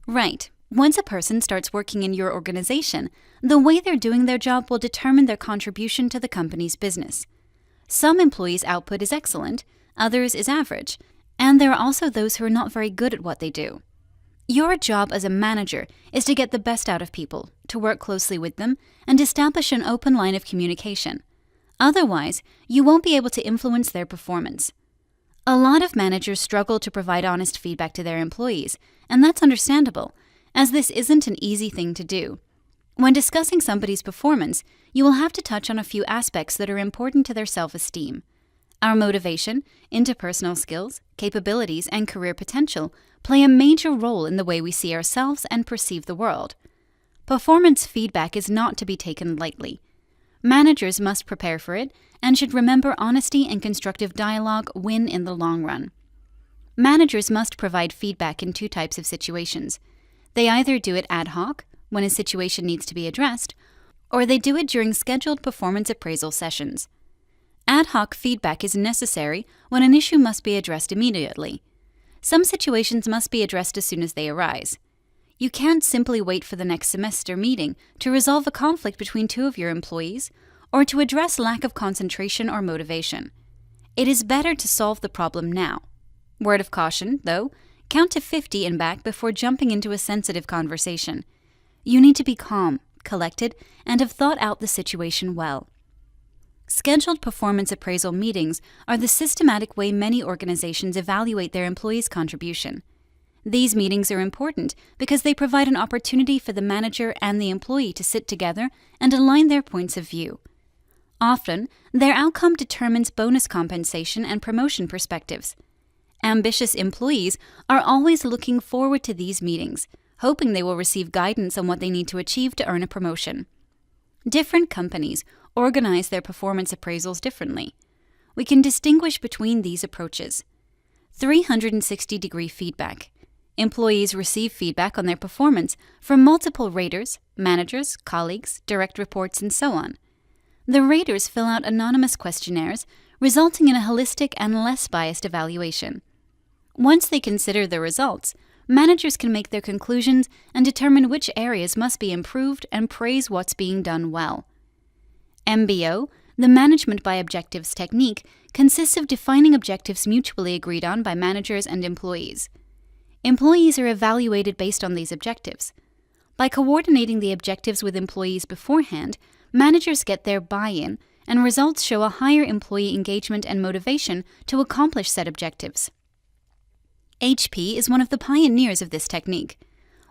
Right. Once a person starts working in your organization, the way they're doing their job will determine their contribution to the company's business. Some employees' output is excellent, others is average, and there are also those who are not very good at what they do. Your job as a manager is to get the best out of people, to work closely with them, and establish an open line of communication. Otherwise, you won't be able to influence their performance. A lot of managers struggle to provide honest feedback to their employees, and that's understandable, as this isn't an easy thing to do. When discussing somebody's performance, you will have to touch on a few aspects that are important to their self-esteem. Our motivation, interpersonal skills, capabilities, and career potential play a major role in the way we see ourselves and perceive the world. Performance feedback is not to be taken lightly. Managers must prepare for it and should remember honesty and constructive dialogue win in the long run. Managers must provide feedback in two types of situations. They either do it ad hoc, when a situation needs to be addressed, or they do it during scheduled performance appraisal sessions. Ad hoc feedback is necessary when an issue must be addressed immediately. Some situations must be addressed as soon as they arise. You can't simply wait for the next semester meeting to resolve a conflict between two of your employees or to address lack of concentration or motivation. It is better to solve the problem now. Word of caution, though, count to 50 and back before jumping into a sensitive conversation. You need to be calm, collected, and have thought out the situation well. Scheduled performance appraisal meetings are the systematic way many organizations evaluate their employees' contribution. These meetings are important because they provide an opportunity for the manager and the employee to sit together and align their points of view. Often, their outcome determines bonus compensation and promotion perspectives. Ambitious employees are always looking forward to these meetings, hoping they will receive guidance on what they need to achieve to earn a promotion. Different companies organize their performance appraisals differently. We can distinguish between these approaches. 360-degree feedback. Employees receive feedback on their performance from multiple raters, managers, colleagues, direct reports, and so on. The raters fill out anonymous questionnaires, resulting in a holistic and less biased evaluation. Once they consider the results, managers can make their conclusions and determine which areas must be improved and praise what's being done well. MBO, the Management by Objectives technique, consists of defining objectives mutually agreed on by managers and employees. Employees are evaluated based on these objectives. By coordinating the objectives with employees beforehand, managers get their buy-in, and results show a higher employee engagement and motivation to accomplish said objectives. HP is one of the pioneers of this technique.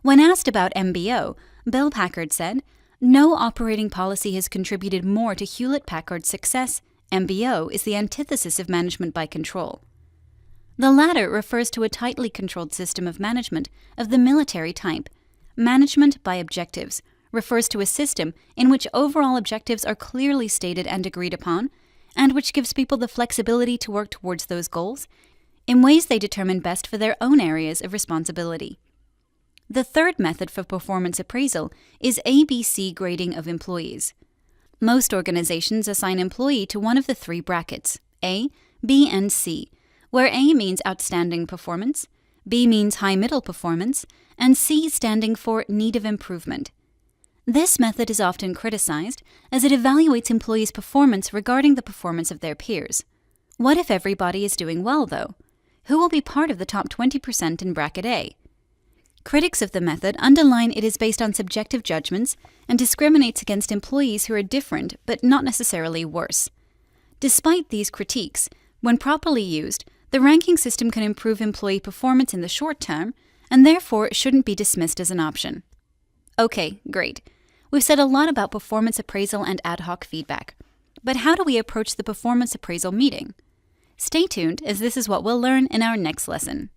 When asked about MBO, Bill Packard said, "No operating policy has contributed more to Hewlett-Packard's success. MBO is the antithesis of management by control." The latter refers to a tightly controlled system of management of the military type. Management by objectives refers to a system in which overall objectives are clearly stated and agreed upon, and which gives people the flexibility to work towards those goals in ways they determine best for their own areas of responsibility. The third method for performance appraisal is ABC grading of employees. Most organizations assign employee to one of the three brackets, A, B, and C, where A means outstanding performance, B means high-middle performance, and C standing for need of improvement. This method is often criticized as it evaluates employees' performance regarding the performance of their peers. What if everybody is doing well, though? Who will be part of the top 20% in bracket A? Critics of the method underline it is based on subjective judgments and discriminates against employees who are different but not necessarily worse. Despite these critiques, when properly used, the ranking system can improve employee performance in the short term and therefore shouldn't be dismissed as an option. Okay, great. We've said a lot about performance appraisal and ad hoc feedback. But how do we approach the performance appraisal meeting? Stay tuned, as this is what we'll learn in our next lesson.